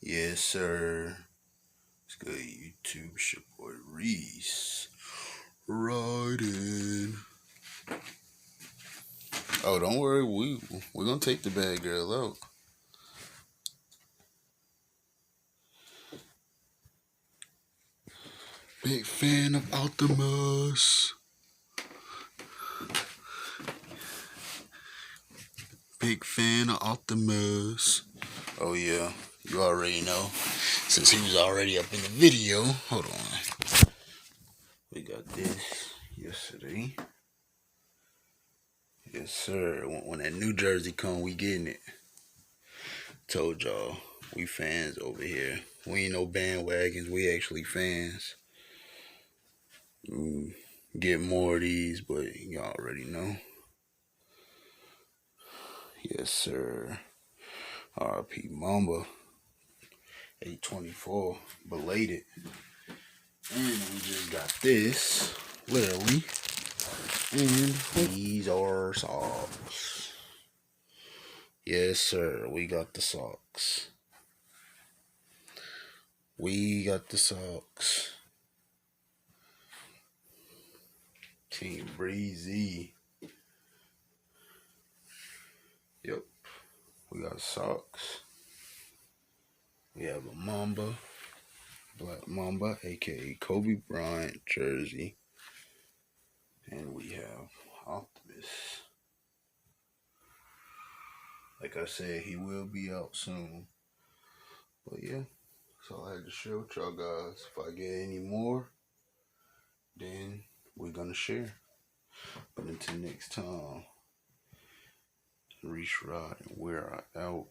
Yes, sir. It's good YouTube. It's your boy Reese. Riding. Oh, don't worry. We're gonna take the bad girl out. Big fan of Optimus. Big fan of Optimus. Oh yeah, you already know. Since he was already up in the video. Hold on. We got this yesterday. Yes, sir. When that New Jersey come, we getting it. Told y'all, we fans over here. We ain't no bandwagons. We actually fans. Get more of these, but y'all already know. Yes, sir. RP Mamba. 824. Belated. And we just got this. Literally. And these are socks. Yes, sir. We got the socks. We got the socks. Team Breezy. Yep. We got socks. We have a Mamba. Black Mamba, aka Kobe Bryant jersey. And we have Optimus. Like I said, he will be out soon. But yeah, that's all I had to share with y'all guys. If I get any more, then we're gonna share. But until next time, Reach Rod and we're out.